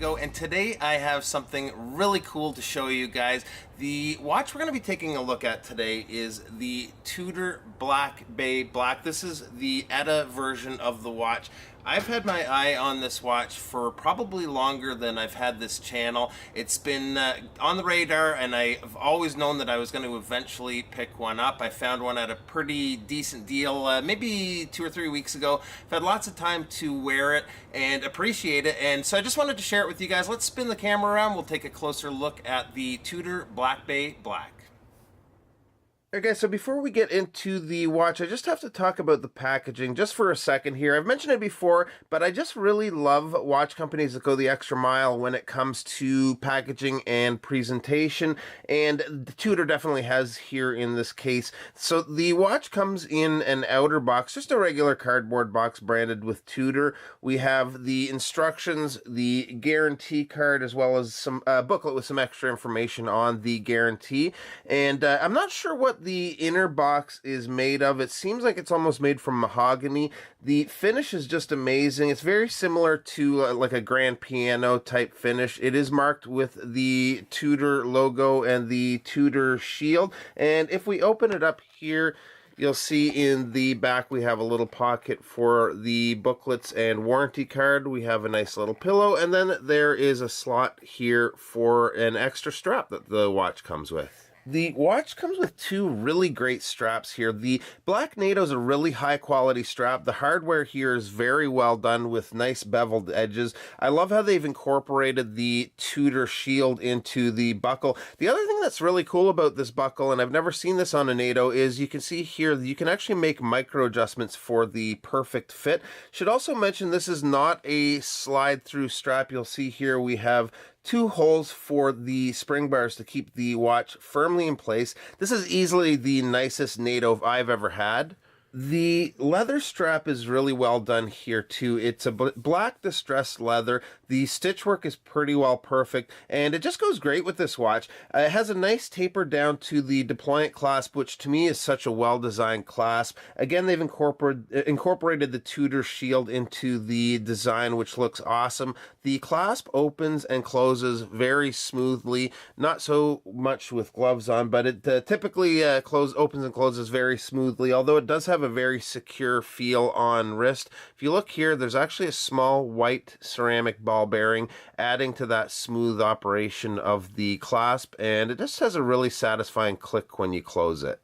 TimeToGo, and today I have something really cool to show you guys. The watch we're going to be taking a look at today is the Tudor Black Bay Black. This is the ETA version of the watch. I've had my eye on this watch for probably longer than I've had this channel. It's been on the radar, and I've always known that I was going to eventually pick one up. I found one at a pretty decent deal maybe 2 or 3 weeks ago. I've had lots of time to wear it and appreciate it, and so I just wanted to share it with you guys. Let's spin the camera around. We'll take a closer look at the Tudor Black Bay Black. Okay, so before we get into the watch, I just have to talk about the packaging just for a second here. I've mentioned it before, but I just really love watch companies that go the extra mile when it comes to packaging and presentation, and Tudor definitely has here in this case. So the watch comes in an outer box, just a regular cardboard box branded with Tudor. We have the instructions, the guarantee card, as well as some booklet with some extra information on the guarantee. And I'm not sure what the inner box is made of. It seems like it's almost made from mahogany. The finish is just amazing. It's very similar to like a grand piano type finish. It is marked with the Tudor logo and the Tudor shield. And if we open it up here, you'll see in the back we have a little pocket for the booklets and warranty card. We have a nice little pillow, and then there is a slot here for an extra strap that the watch comes with. The watch comes with two really great straps here. The Black NATO is a really high quality strap. The hardware here is very well done with nice beveled edges. I love how they've incorporated the Tudor shield into the buckle. The other thing that's really cool about this buckle, and I've never seen this on a NATO, is you can see here you can actually make micro adjustments for the perfect fit. Should also mention this is not a slide through strap. You'll see here we have two holes for the spring bars to keep the watch firmly in place. This is easily the nicest NATO I've ever had. The leather strap is really well done here too. It's a black distressed leather. The stitch work is pretty well perfect, and it just goes great with this watch. It has a nice taper down to the deployant clasp, which to me is such a well-designed clasp. Again, they've incorporated the Tudor shield into the design, which looks awesome. The clasp opens and closes very smoothly, not so much with gloves on, but it typically opens and closes very smoothly, although it does have a very secure feel on wrist. If you look here, there's actually a small white ceramic ball bearing adding to that smooth operation of the clasp, and it just has a really satisfying click when you close it.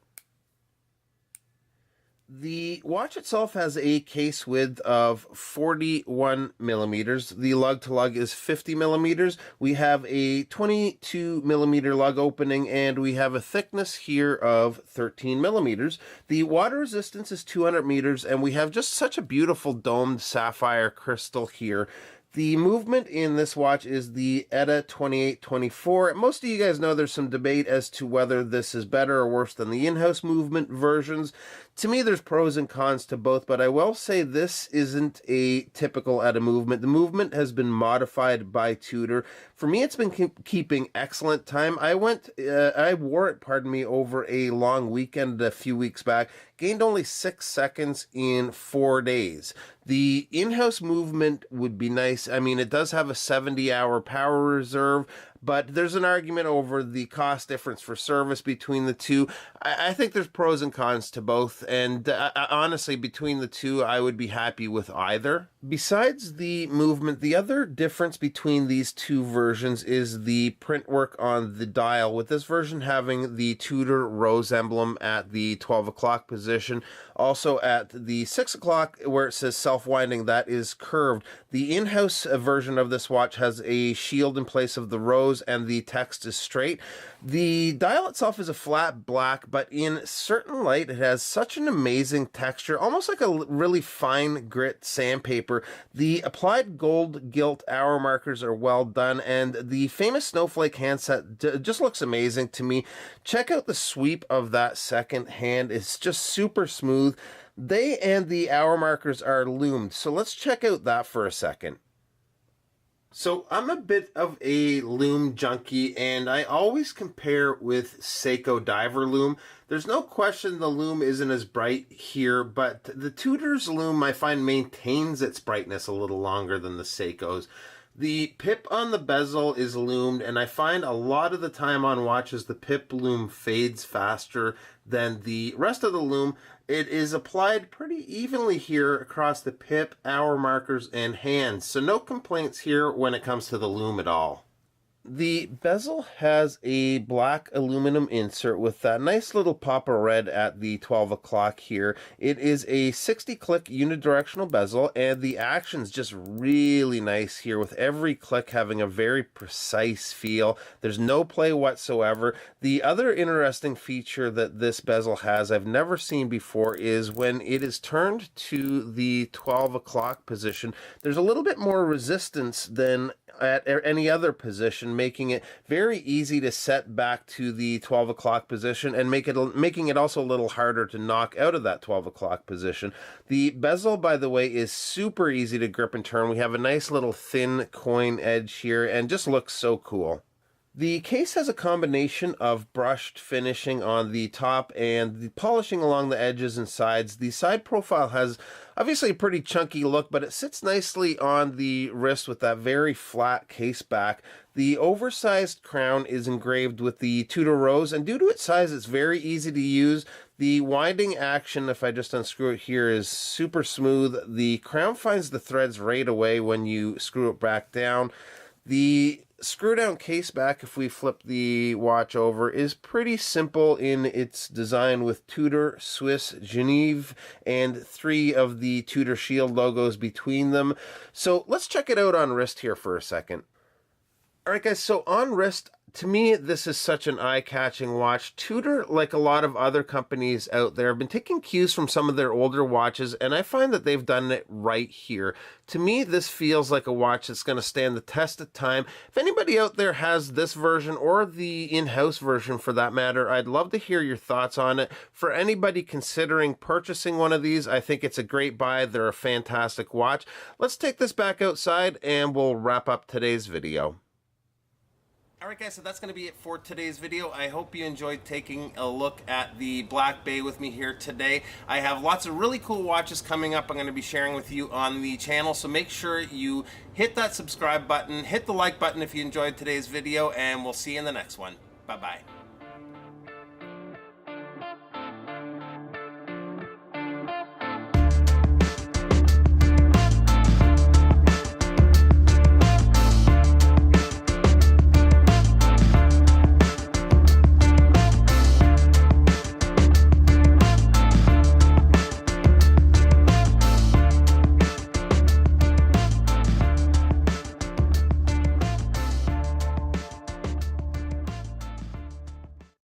The watch itself has a case width of 41 millimeters. The lug to lug is 50 millimeters. We have a 22 millimeter lug opening, and we have a thickness here of 13 millimeters. The water resistance is 200 meters, and we have just such a beautiful domed sapphire crystal here. The movement in this watch is the ETA 2824. Most of you guys know there's some debate as to whether this is better or worse than the in-house movement versions. To me, there's pros and cons to both, but I will say this isn't a typical ETA movement. The movement has been modified by Tudor. For me, it's been keeping excellent time. I wore it, over a long weekend a few weeks back. Gained only 6 seconds in 4 days. The in-house movement would be nice. I mean, it does have a 70-hour power reserve, but there's an argument over the cost difference for service between the two. I think there's pros and cons to both, and honestly, between the two, I would be happy with either. Besides the movement, the other difference between these two versions is the print work on the dial, with this version having the Tudor rose emblem at the 12 o'clock position. Also at the 6 o'clock, where it says self-winding, that is curved. The in-house version of this watch has a shield in place of the rose, and the text is straight. The dial itself is a flat black, but in certain light it has such an amazing texture, almost like a really fine grit sandpaper. The applied gold gilt hour markers are well done, and the famous snowflake handset just looks amazing to me. Check out the sweep of that second hand. It's just super smooth. They and the hour markers are loomed, so let's check out that for a second. So I'm a bit of a loom junkie, and I always compare with Seiko diver loom. There's no question the loom isn't as bright here, but the Tudor's loom I find maintains its brightness a little longer than the Seiko's. The pip on the bezel is loomed, and I find a lot of the time on watches the pip loom fades faster than the rest of the loom. It is applied pretty evenly here across the pip, hour markers, and hands, so no complaints here when it comes to the loom at all. The bezel has a black aluminum insert with that nice little pop of red at the 12 o'clock here. It is a 60 click unidirectional bezel, and the action's just really nice here, with every click having a very precise feel. There's no play whatsoever. The other interesting feature that this bezel has I've never seen before is when it is turned to the 12 o'clock position, there's a little bit more resistance than at any other position, making it very easy to set back to the 12 o'clock position and making it also a little harder to knock out of that 12 o'clock position. The bezel, by the way, is super easy to grip and turn. We have a nice little thin coin edge here and just looks so cool. The case has a combination of brushed finishing on the top and the polishing along the edges and sides. The side profile has obviously a pretty chunky look, but it sits nicely on the wrist with that very flat case back. The oversized crown is engraved with the Tudor rose, and due to its size, it's very easy to use. The winding action, if I just unscrew it here, is super smooth. The crown finds the threads right away when you screw it back down. The screw down case back, if we flip the watch over, is pretty simple in its design, with Tudor, Swiss, Genève, and 3 of the Tudor Shield logos between them. So let's check it out on wrist here for a second. Alright guys, so on wrist, to me, this is such an eye-catching watch. Tudor, like a lot of other companies out there, have been taking cues from some of their older watches, and I find that they've done it right here. To me, this feels like a watch that's going to stand the test of time. If anybody out there has this version, or the in-house version for that matter, I'd love to hear your thoughts on it. For anybody considering purchasing one of these, I think it's a great buy. They're a fantastic watch. Let's take this back outside, and we'll wrap up today's video. Alright guys, so that's going to be it for today's video. I hope you enjoyed taking a look at the Black Bay with me here today. I have lots of really cool watches coming up I'm going to be sharing with you on the channel, so make sure you hit that subscribe button, hit the like button if you enjoyed today's video, and we'll see you in the next one. Bye-bye.